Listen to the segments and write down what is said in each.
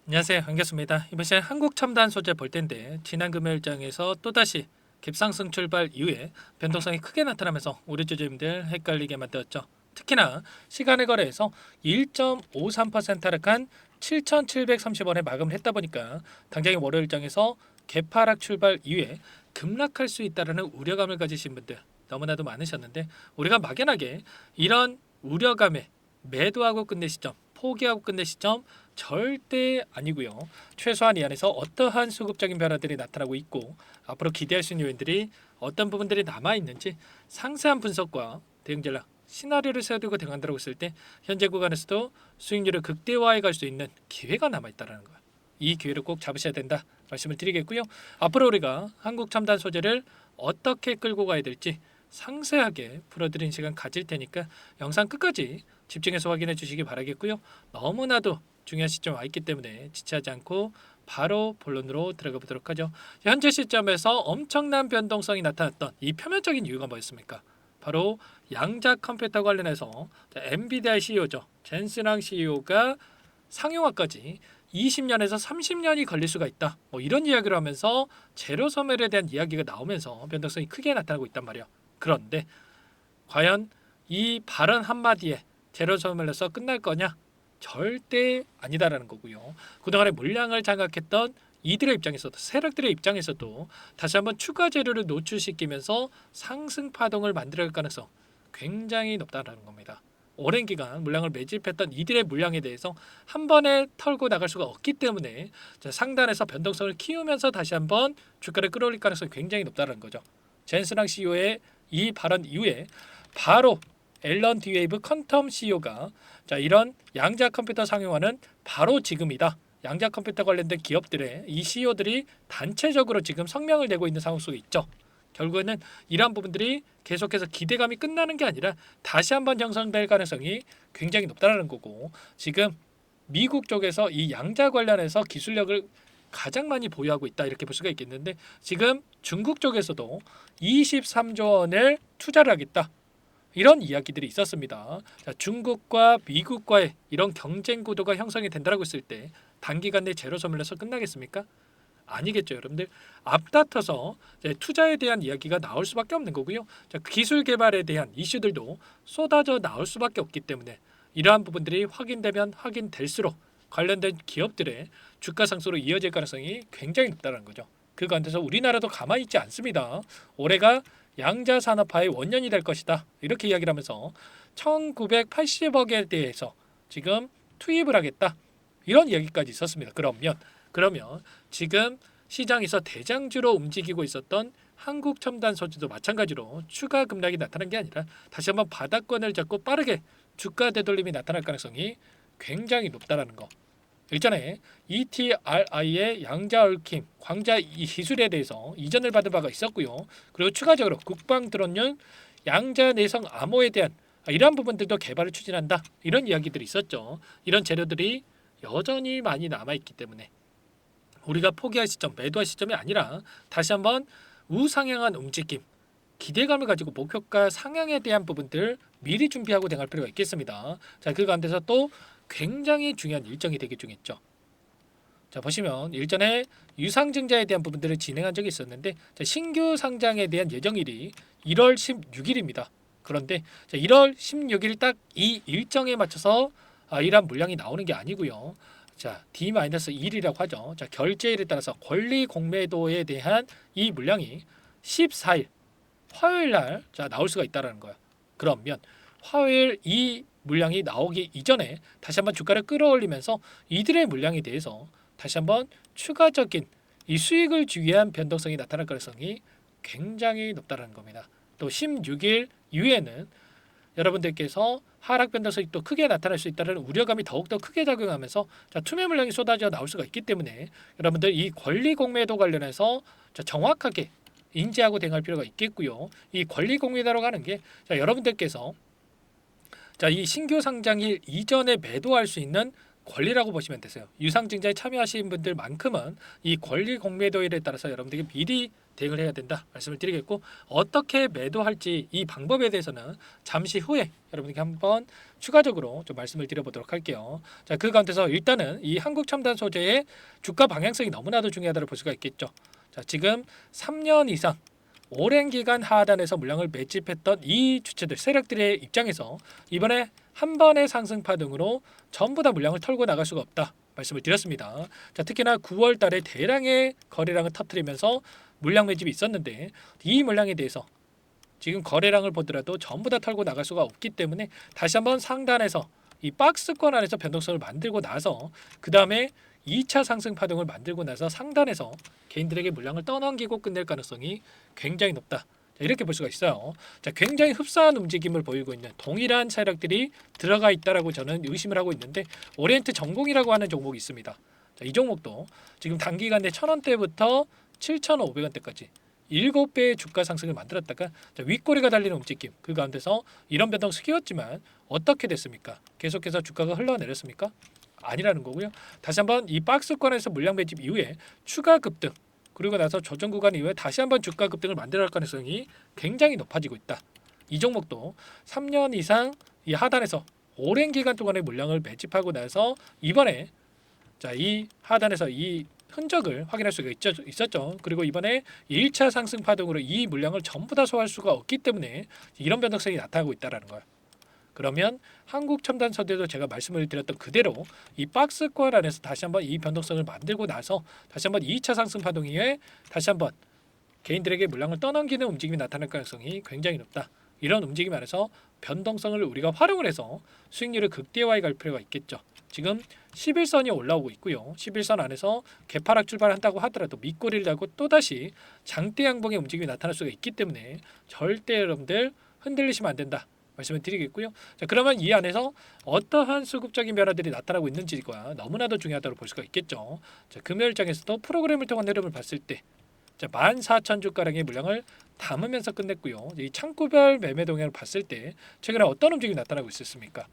안녕하세요. 반갑습니다. 이번 시간 한국 첨단 소재 볼 텐데 지난 금요일장에서 또다시 갭상승 출발 이후에 변동성이 크게 나타나면서 우리 주주님들 헷갈리게 만들었죠. 특히나 시간의 거래에서 1.53% 하락한 7,730원에 마감을 했다 보니까 당장의 월요일장에서 개파락 출발 이후에 급락할 수 있다는 우려감을 가지신 분들 너무나도 많으셨는데 우리가 막연하게 이런 우려감에 매도하고 끝낼 시점, 포기하고 끝낼 시점 절대 아니고요. 최소한 이 안에서 어떠한 수급적인 변화들이 나타나고 있고 앞으로 기대할 수 있는 요인들이 어떤 부분들이 남아 있는지 상세한 분석과 대응 전략, 시나리오를 세워두고 대응한다고 했을 때 현재 구간에서도 수익률을 극대화해 갈 수 있는 기회가 남아 있다는 거예요. 이 기회를 꼭 잡으셔야 된다 말씀을 드리겠고요. 앞으로 우리가 한국 첨단 소재를 어떻게 끌고 가야 될지 상세하게 풀어드린 시간 가질 테니까 영상 끝까지 집중해서 확인해 주시기 바라겠고요. 너무나도 중요한 시점 와 있기 때문에 지체하지 않고 바로 본론으로 들어가 보도록 하죠. 현재 시점에서 엄청난 변동성이 나타났던 이 표면적인 이유가 뭐였습니까? 바로 양자 컴퓨터 관련해서 엔비디아 CEO죠. 젠슨왕 CEO가 상용화까지 20년에서 30년이 걸릴 수가 있다. 뭐 이런 이야기를 하면서 제로 소멸에 대한 이야기가 나오면서 변동성이 크게 나타나고 있단 말이야. 그런데 과연 이 발언 한마디에 제로 소멸에서 끝날 거냐? 절대 아니다라는 거고요. 그동안에 물량을 장악했던 이들의 입장에서도 세력들의 입장에서도 다시 한번 추가 재료를 노출시키면서 상승 파동을 만들어갈 가능성 굉장히 높다는 겁니다. 오랜 기간 물량을 매집했던 이들의 물량에 대해서 한 번에 털고 나갈 수가 없기 때문에 상단에서 변동성을 키우면서 다시 한번 주가를 끌어올릴 가능성이 굉장히 높다는 거죠. 젠슨왕 CEO의 이 발언 이후에 바로 앨런 디웨이브 퀀텀 CEO가 이런 양자 컴퓨터 상용화는 바로 지금이다. 양자 컴퓨터 관련된 기업들의 이 CEO들이 단체적으로 지금 성명을 내고 있는 상황 속에 있죠. 결국에는 이러한 부분들이 계속해서 기대감이 끝나는 게 아니라 다시 한번 형성될 가능성이 굉장히 높다는 거고 지금 미국 쪽에서 이 양자 관련해서 기술력을 가장 많이 보유하고 있다 이렇게 볼 수가 있겠는데 지금 중국 쪽에서도 23조 원을 투자를 하겠다. 이런 이야기들이 있었습니다. 중국과 미국과의 이런 경쟁 구도가 형성이 된다고 했을 때 단기간 내 제로 소멸에서 끝나겠습니까? 아니겠죠, 여러분들. 앞다퉈서 투자에 대한 이야기가 나올 수밖에 없는 거고요. 기술 개발에 대한 이슈들도 쏟아져 나올 수밖에 없기 때문에 이러한 부분들이 확인되면 확인될수록 관련된 기업들의 주가 상승으로 이어질 가능성이 굉장히 높다는 거죠. 그 가운데서 우리나라도 가만히 있지 않습니다. 올해가 양자 산업화의 원년이 될 것이다. 이렇게 이야기를 하면서 1980억에 대해서 지금 투입을 하겠다. 이런 이야기까지 있었습니다. 그러면 지금 시장에서 대장주로 움직이고 있었던 한국 첨단 소재도 마찬가지로 추가 급락이 나타난 게 아니라 다시 한번 바닥권을 잡고 빠르게 주가 되돌림이 나타날 가능성이 굉장히 높다라는 거. 일전에 ETRI의 양자 얽힘 광자 기술에 대해서 이전을 받은 바가 있었고요. 그리고 추가적으로 국방 드론용 양자 내성 암호에 대한 이러한 부분들도 개발을 추진한다. 이런 이야기들이 있었죠. 이런 재료들이 여전히 많이 남아있기 때문에 우리가 포기할 시점, 매도할 시점이 아니라 다시 한번 우상향한 움직임, 기대감을 가지고 목표가 상향에 대한 부분들 미리 준비하고 대응할 필요가 있겠습니다. 자, 그 가운데서 또 굉장히 중요한 일정이 대기 중에 있죠. 자, 보시면 일전에 유상증자에 대한 부분들을 진행한 적이 있었는데 신규 상장에 대한 예정일이 1월 16일입니다. 그런데 1월 16일 딱 이 일정에 맞춰서 이러한 물량이 나오는 게 아니고요. 자, D-1이라고 하죠. 자, 결제일에 따라서 권리 공매도에 대한 이 물량이 14일 화요일 날 나올 수가 있다라는 거야. 그러면 화요일 이 물량이 나오기 이전에 다시 한번 주가를 끌어올리면서 이들의 물량에 대해서 다시 한번 추가적인 이 수익을 주기 위한 변동성이 나타날 가능성이 굉장히 높다는 겁니다. 또 16일 이후에는 여러분들께서 하락 변동성이 또 크게 나타날 수 있다는 우려감이 더욱더 크게 작용하면서 투매 물량이 쏟아져 나올 수가 있기 때문에 여러분들 이 권리 공매도 관련해서 정확하게 인지하고 대응할 필요가 있겠고요. 이 권리 공매도로 가는 게 여러분들께서 이 신규 상장일 이전에 매도할 수 있는 권리라고 보시면 되세요. 유상증자에 참여하신 분들만큼은 이 권리 공매도일에 따라서 여러분들에게 미리 대응을 해야 된다 말씀을 드리겠고, 어떻게 매도할지 이 방법에 대해서는 잠시 후에 여러분께 한번 추가적으로 좀 말씀을 드려보도록 할게요. 자, 그 가운데서 일단은 이 한국첨단 소재의 주가 방향성이 너무나도 중요하다고 볼 수가 있겠죠. 자, 지금 3년 이상 오랜 기간 하단에서 물량을 매집했던 이 주체들 세력들의 입장에서 이번에 한 번의 상승 파동으로 전부 다 물량을 털고 나갈 수가 없다 말씀을 드렸습니다. 자, 특히나 9월 달에 대량의 거래량을 터뜨리면서 물량 매집이 있었는데 이 물량에 대해서 지금 거래량을 보더라도 전부 다 털고 나갈 수가 없기 때문에 다시 한번 상단에서 이 박스권 안에서 변동성을 만들고 나서 그 다음에 2차 상승 파동을 만들고 나서 상단에서 개인들에게 물량을 떠넘기고 끝낼 가능성이 굉장히 높다. 자, 이렇게 볼 수가 있어요. 자, 굉장히 흡사한 움직임을 보이고 있는 동일한 세력들이 들어가 있다라고 저는 의심을 하고 있는데, 오리엔트 전공이라고 하는 종목이 있습니다. 자, 이 종목도 지금 단기간 내 1,000원대부터 7,500원대까지 7배의 주가 상승을 만들었다가 윗꼬리가 달리는 움직임, 그 가운데서 이런 변동을 키웠지만 어떻게 됐습니까? 계속해서 주가가 흘러내렸습니까? 아니라는 거고요. 다시 한번 이 박스권에서 물량 매집 이후에 추가 급등, 그리고 나서 조정 구간 이후에 다시 한번 주가 급등을 만들어갈 가능성이 굉장히 높아지고 있다. 이 종목도 3년 이상 이 하단에서 오랜 기간 동안의 물량을 매집하고 나서 이번에 이 하단에서 이 흔적을 확인할 수가 있었죠. 그리고 이번에 1차 상승 파동으로 이 물량을 전부 다 소화할 수가 없기 때문에 이런 변동성이 나타나고 있다는 거예요. 그러면 한국첨단소재도 제가 말씀을 드렸던 그대로 이 박스권 안에서 다시 한번 이 변동성을 만들고 나서 다시 한번 2차 상승 파동 이후에 다시 한번 개인들에게 물량을 떠넘기는 움직임이 나타날 가능성이 굉장히 높다. 이런 움직임 안에서 변동성을 우리가 활용을 해서 수익률을 극대화해 갈 필요가 있겠죠. 지금 11선이 올라오고 있고요. 11선 안에서 개파락 출발한다고 하더라도 밑꼬리를 달고 또다시 장대 양봉의 움직임이 나타날 수가 있기 때문에 절대 여러분들 흔들리시면 안 된다 말씀을 드리겠고요. 자, 그러면 이 안에서 어떠한 수급적인 변화들이 나타나고 있는지가 너무나도 중요하다고 볼 수가 있겠죠. 자, 금요일장에서도 프로그램을 통한 흐름을 봤을 때 14,000주가량의 물량을 담으면서 끝냈고요. 이 창구별 매매 동향을 봤을 때 최근에 어떤 움직임이 나타나고 있었습니까?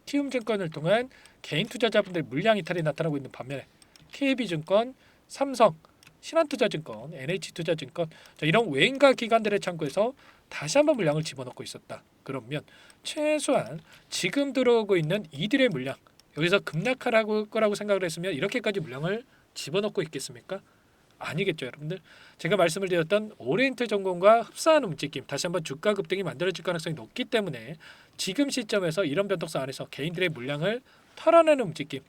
키움증권을 통한 개인 투자자분들 물량 이탈이 나타나고 있는 반면에 KB증권, 삼성, 신한투자증권, NH투자증권 이런 외인가 기관들의 창구에서 다시 한번 물량을 집어넣고 있었다. 그러면 최소한 지금 들어오고 있는 이들의 물량 여기서 급락할 거라고 생각을 했으면 이렇게까지 물량을 집어넣고 있겠습니까? 아니겠죠, 여러분들. 제가 말씀을 드렸던 오리엔트 전공과 흡사한 움직임, 다시 한번 주가 급등이 만들어질 가능성이 높기 때문에 지금 시점에서 이런 변동성 안에서 개인들의 물량을 털어내는 움직임,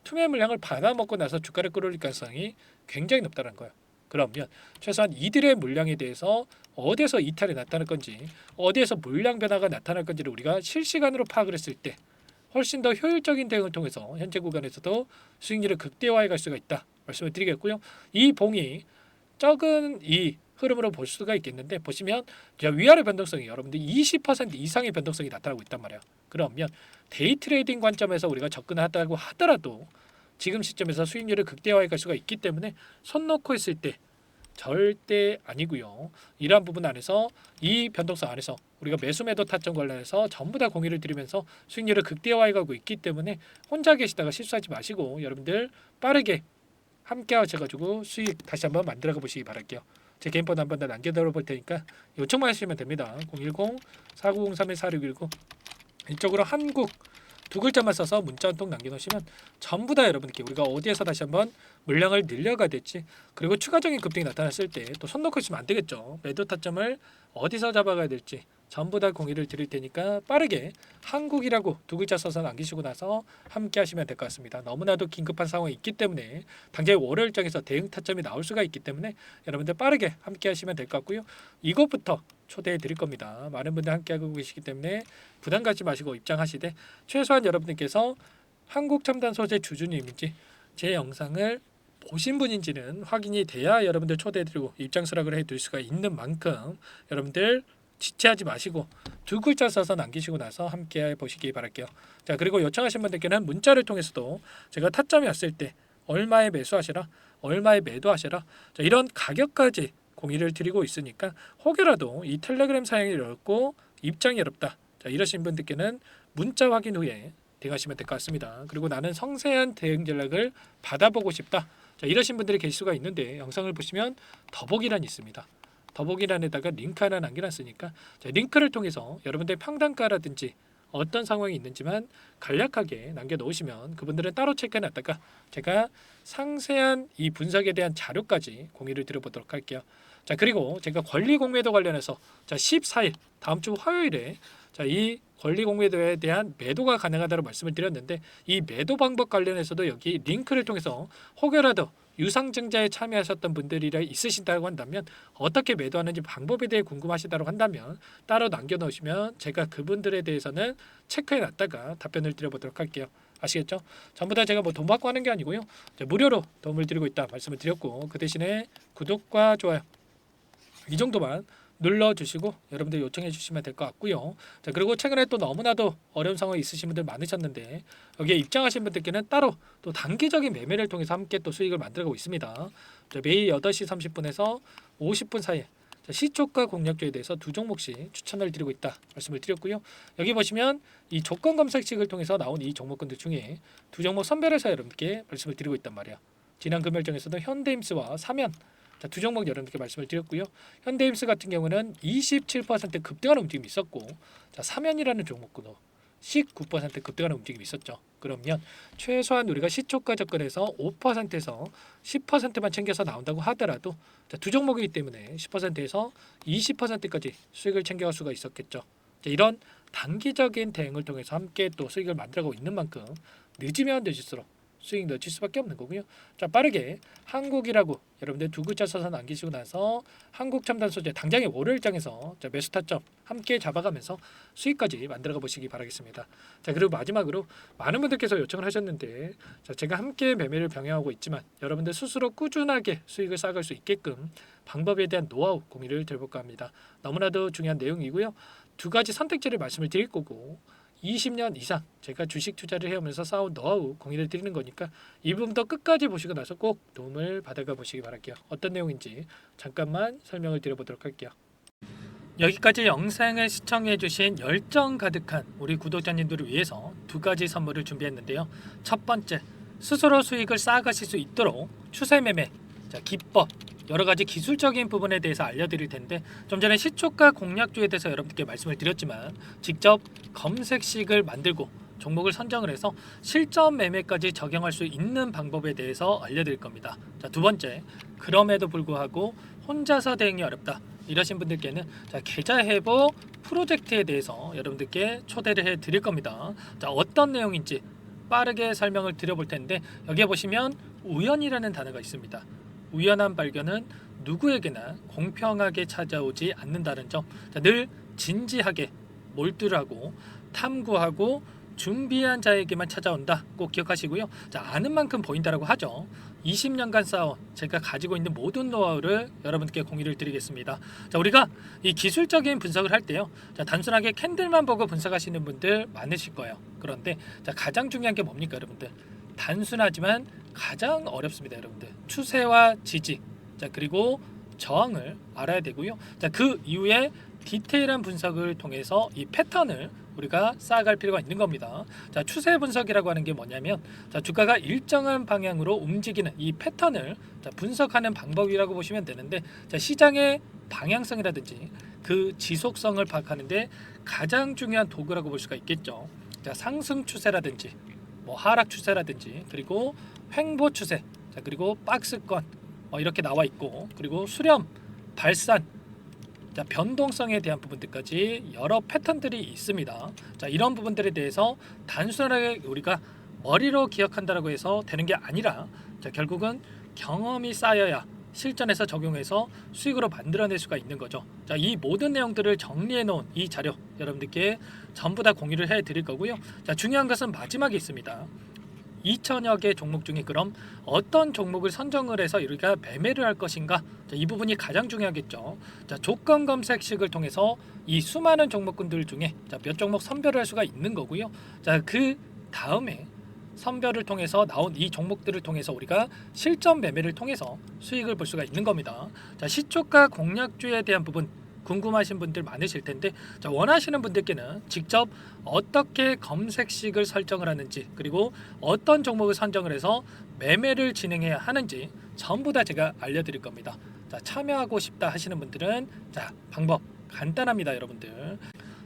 투매 물량을 받아먹고 나서 주가를 끌어올릴 가능성이 굉장히 높다는 거예요. 그러면 최소한 이들의 물량에 대해서 어디에서 이탈이 나타날 건지, 어디에서 물량 변화가 나타날 건지를 우리가 실시간으로 파악을 했을 때 훨씬 더 효율적인 대응을 통해서 현재 구간에서도 수익률을 극대화해 갈 수가 있다 말씀을 드리겠고요. 이 봉이 적은 이 흐름으로 볼 수가 있겠는데, 보시면 위아래 변동성이 여러분들 20% 이상의 변동성이 나타나고 있단 말이에요. 그러면 데이 트레이딩 관점에서 우리가 접근하다고 하더라도 지금 시점에서 수익률을 극대화해 갈 수가 있기 때문에 손 놓고 있을 때 절대 아니고요. 이러한 부분 안에서 이 변동성 안에서 우리가 매수 매도 타점 관련해서 전부 다 공유를 드리면서 수익률을 극대화해 가고 있기 때문에 혼자 계시다가 실수하지 마시고 여러분들 빠르게 함께 하셔가지고 수익 다시 한번 만들어가 보시기 바랄게요. 제 개인번호 한번 더 남겨드려 볼 테니까 요청만 하시면 됩니다. 010-4903-4619 이쪽으로 한국 두 글자만 써서 문자 한 통 남겨놓으시면 전부 다 여러분께 우리가 어디에서 다시 한번 물량을 늘려가 될지, 그리고 추가적인 급등이 나타났을 때 또 손 놓고 있으면 안 되겠죠. 매도 타점을 어디서 잡아가야 될지 전부 다 공유를 드릴 테니까 빠르게 한국이라고 두 글자 써서 남기시고 나서 함께 하시면 될 것 같습니다. 너무나도 긴급한 상황이 있기 때문에 당장 월요일장에서 대응 타점이 나올 수가 있기 때문에 여러분들 빠르게 함께 하시면 될 것 같고요. 이것부터 초대해 드릴 겁니다. 많은 분들 함께 하고 계시기 때문에 부담 갖지 마시고 입장하시되, 최소한 여러분들께서 한국첨단소재 주주님인지 제 영상을 보신 분인지는 확인이 돼야 여러분들 초대해드리고 입장 수락을 해드릴 수가 있는 만큼 여러분들 지체하지 마시고 두 글자 써서 남기시고 나서 함께 보시기 바랄게요. 자, 그리고 요청하신 분들께는 문자를 통해서도 제가 타점이 왔을 때 얼마에 매수하시라, 얼마에 매도하시라, 자, 이런 가격까지 공유를 드리고 있으니까 혹여라도 이 텔레그램 사용이 어렵고 입장이 어렵다, 자, 이러신 분들께는 문자 확인 후에 대응하시면 될 것 같습니다. 그리고 나는 성세한 대응 전략을 받아보고 싶다, 자, 이러신 분들이 계실 수가 있는데 영상을 보시면 더보기란이 있습니다. 더보기란에다가 링크 하나 남겨놨으니까 자, 링크를 통해서 여러분들의 평단가라든지 어떤 상황이 있는지만 간략하게 남겨놓으시면 그분들은 따로 체크해놨다가 제가 상세한 이 분석에 대한 자료까지 공유를 드려보도록 할게요. 자, 그리고 제가 권리 공매도 관련해서 자 14일 다음 주 화요일에 자, 이 권리 공매도에 대한 매도가 가능하다고 말씀을 드렸는데 이 매도 방법 관련해서도 여기 링크를 통해서 혹여라도 유상증자에 참여하셨던 분들이 있으신다고 한다면 어떻게 매도하는지 방법에 대해 궁금하시다고 한다면 따로 남겨놓으시면 제가 그분들에 대해서는 체크해놨다가 답변을 드려보도록 할게요. 아시겠죠? 전부 다 제가 뭐 돈 받고 하는 게 아니고요. 무료로 도움을 드리고 있다 말씀을 드렸고 그 대신에 구독과 좋아요 이 정도만 눌러주시고 여러분들 요청해 주시면 될 것 같고요. 자, 그리고 최근에 또 너무나도 어려운 상황이 있으신 분들 많으셨는데 여기에 입장하신 분들께는 따로 또 단기적인 매매를 통해서 함께 또 수익을 만들어가고 있습니다. 자, 매일 8시 30분에서 50분 사이에 시초가 공략주에 대해서 두 종목씩 추천을 드리고 있다 말씀을 드렸고요. 여기 보시면 이 조건 검색식을 통해서 나온 이 종목군들 중에 두 종목 선별해서 여러분께 말씀을 드리고 있단 말이에요. 지난 금요일장에서도 현대임스와 사면 자, 두 종목 여러분께 말씀을 드렸고요. 현대임스 같은 경우는 27% 급등하는 움직임이 있었고 자, 사면이라는 종목도 19% 급등하는 움직임이 있었죠. 그러면 최소한 우리가 시초가 접근해서 5%에서 10%만 챙겨서 나온다고 하더라도 자, 두 종목이기 때문에 10%에서 20%까지 수익을 챙겨갈 수가 있었겠죠. 자, 이런 단기적인 대응을 통해서 함께 또 수익을 만들어가고 있는 만큼 늦으면 늦을수록 수익 넣칠 수밖에 없는 거고요. 자, 빠르게 한국이라고 여러분들 두 글자 써서 남기시고 나서 한국 첨단 소재 당장의 월요일장에서 자, 매수 타점 함께 잡아가면서 수익까지 만들어가 보시기 바라겠습니다. 자, 그리고 마지막으로 많은 분들께서 요청을 하셨는데 자, 제가 함께 매매를 병행하고 있지만 여러분들 스스로 꾸준하게 수익을 쌓아갈 수 있게끔 방법에 대한 노하우 공유를 드려볼까 합니다. 너무나도 중요한 내용이고요. 두 가지 선택지를 말씀을 드릴 거고 20년 이상 제가 주식 투자를 해오면서 쌓아온 노하우 공유를 드리는 거니까 이 부분도 끝까지 보시고 나서 꼭 도움을 받아가 보시기 바랄게요. 어떤 내용인지 잠깐만 설명을 드려보도록 할게요. 여기까지 영상을 시청해 주신 열정 가득한 우리 구독자님들을 위해서 두 가지 선물을 준비했는데요. 첫 번째, 스스로 수익을 쌓아가실 수 있도록 추세 매매 자, 기법 여러 가지 기술적인 부분에 대해서 알려드릴 텐데 좀 전에 시초가 공략주에 대해서 여러분께 말씀을 드렸지만 직접 검색식을 만들고 종목을 선정을 해서 실전 매매까지 적용할 수 있는 방법에 대해서 알려드릴 겁니다. 자, 두 번째, 그럼에도 불구하고 혼자서 대응이 어렵다 이러신 분들께는 자, 계좌 회복 프로젝트에 대해서 여러분들께 초대를 해 드릴 겁니다. 자, 어떤 내용인지 빠르게 설명을 드려볼 텐데 여기에 보시면 우연이라는 단어가 있습니다. 우연한 발견은 누구에게나 공평하게 찾아오지 않는다는 점. 자, 늘 진지하게 몰두를 하고 탐구하고 준비한 자에게만 찾아온다. 꼭 기억하시고요. 자, 아는 만큼 보인다라고 하죠. 20년간 쌓아온 제가 가지고 있는 모든 노하우를 여러분께 공유를 드리겠습니다. 자, 우리가 이 기술적인 분석을 할 때요. 자, 단순하게 캔들만 보고 분석하시는 분들 많으실 거예요. 그런데 자, 가장 중요한 게 뭡니까, 여러분들? 단순하지만 가장 어렵습니다, 여러분들. 추세와 지지, 자, 그리고 저항을 알아야 되고요. 자, 그 이후에 디테일한 분석을 통해서 이 패턴을 우리가 쌓아갈 필요가 있는 겁니다. 자, 추세 분석이라고 하는 게 뭐냐면 자, 주가가 일정한 방향으로 움직이는 이 패턴을 자, 분석하는 방법이라고 보시면 되는데 자, 시장의 방향성이라든지 그 지속성을 파악하는데 가장 중요한 도구라고 볼 수가 있겠죠. 자, 상승 추세라든지 뭐 하락 추세라든지 그리고 횡보 추세 자, 그리고 박스권 이렇게 나와 있고 그리고 수렴, 발산 자, 변동성에 대한 부분들까지 여러 패턴들이 있습니다. 자, 이런 부분들에 대해서 단순하게 우리가 머리로 기억한다라고 해서 되는 게 아니라 자, 결국은 경험이 쌓여야 실전에서 적용해서 수익으로 만들어낼 수가 있는 거죠. 자, 이 모든 내용들을 정리해 놓은 이 자료 여러분들께 전부 다 공유를 해 드릴 거고요. 자, 중요한 것은 마지막에 있습니다. 2천여 개 종목 중에 그럼 어떤 종목을 선정을 해서 우리가 매매를 할 것인가? 자, 이 부분이 가장 중요하겠죠. 자, 조건 검색식을 통해서 이 수많은 종목군들 중에 자, 몇 종목 선별을 할 수가 있는 거고요. 자, 그 다음에 선별을 통해서 나온 이 종목들을 통해서 우리가 실전 매매를 통해서 수익을 볼 수가 있는 겁니다. 자, 시초가 공략주에 대한 부분 궁금하신 분들 많으실 텐데, 자, 원하시는 분들께는 직접 어떻게 검색식을 설정을 하는지, 그리고 어떤 종목을 선정을 해서 매매를 진행해야 하는지 전부 다 제가 알려드릴 겁니다. 자, 참여하고 싶다 하시는 분들은 자, 방법 간단합니다, 여러분들.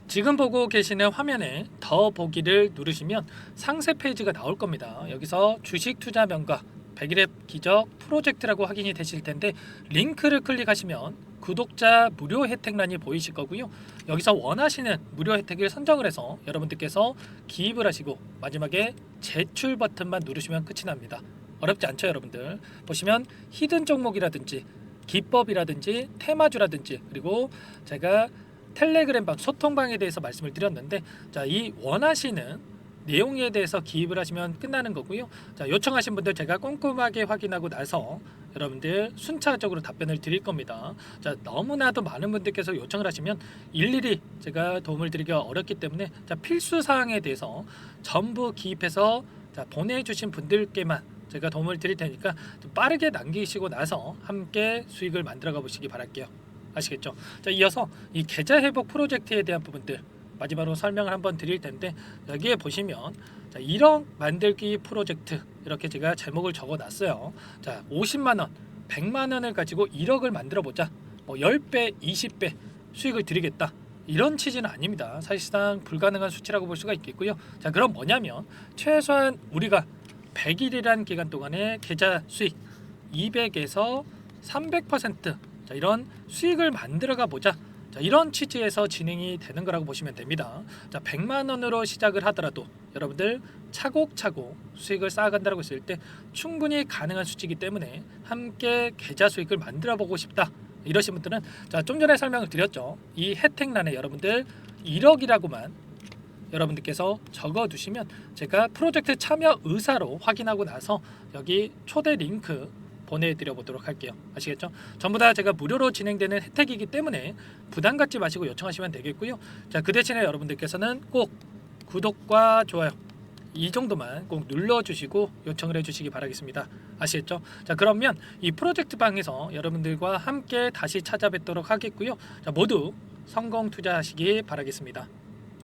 지금 보고 계시는 화면에 더 보기를 누르시면 상세 페이지가 나올 겁니다. 여기서 주식 투자 명가 100일의 기적 프로젝트라고 확인이 되실 텐데, 링크를 클릭하시면 구독자 무료 혜택란이 보이실 거고요. 여기서 원하시는 무료 혜택을 선정을 해서 여러분들께서 기입을 하시고 마지막에 제출 버튼만 누르시면 끝이 납니다. 어렵지 않죠, 여러분들. 보시면 히든 종목이라든지 기법이라든지 테마주라든지, 그리고 제가 텔레그램방 소통방에 대해서 말씀을 드렸는데, 자, 이 원하시는 내용에 대해서 기입을 하시면 끝나는 거고요. 자, 요청하신 분들 제가 꼼꼼하게 확인하고 나서 여러분들 순차적으로 답변을 드릴 겁니다. 자, 너무나도 많은 분들께서 요청을 하시면 일일이 제가 도움을 드리기가 어렵기 때문에, 자, 필수 사항에 대해서 전부 기입해서 자, 보내주신 분들께만 제가 도움을 드릴 테니까 좀 빠르게 남기시고 나서 함께 수익을 만들어가 보시기 바랄게요. 아시겠죠? 자, 이어서 이 계좌 회복 프로젝트에 대한 부분들 마지막으로 설명을 한번 드릴 텐데, 여기에 보시면 자, 1억 만들기 프로젝트 이렇게 제가 제목을 적어 놨어요. 자, 50만 원, 100만 원을 가지고 1억을 만들어 보자. 뭐 10배, 20배 수익을 드리겠다. 이런 취지는 아닙니다. 사실상 불가능한 수치라고 볼 수가 있겠고요. 자, 그럼 뭐냐면 최소한 우리가 100일이란 기간 동안에 계좌 수익 200에서 300% 자, 이런 수익을 만들어가 보자. 자, 이런 취지에서 진행이 되는 거라고 보시면 됩니다. 자, 100만 원으로 시작을 하더라도 여러분들 차곡차곡 수익을 쌓아간다고 했을 때 충분히 가능한 수치이기 때문에 함께 계좌 수익을 만들어 보고 싶다. 이러신 분들은 자, 좀 전에 설명을 드렸죠. 이 혜택란에 여러분들 1억이라고만 여러분들께서 적어 두시면 제가 프로젝트 참여 의사로 확인하고 나서 여기 초대 링크 보내드려 보도록 할게요. 아시겠죠? 전부 다 제가 무료로 진행되는 혜택이기 때문에 부담 갖지 마시고 요청하시면 되겠고요. 자, 그 대신에 여러분들께서는 꼭 구독과 좋아요 이 정도만 꼭 눌러주시고 요청을 해주시기 바라겠습니다. 아시겠죠? 자, 그러면 이 프로젝트 방에서 여러분들과 함께 다시 찾아뵙도록 하겠고요. 자, 모두 성공 투자하시기 바라겠습니다.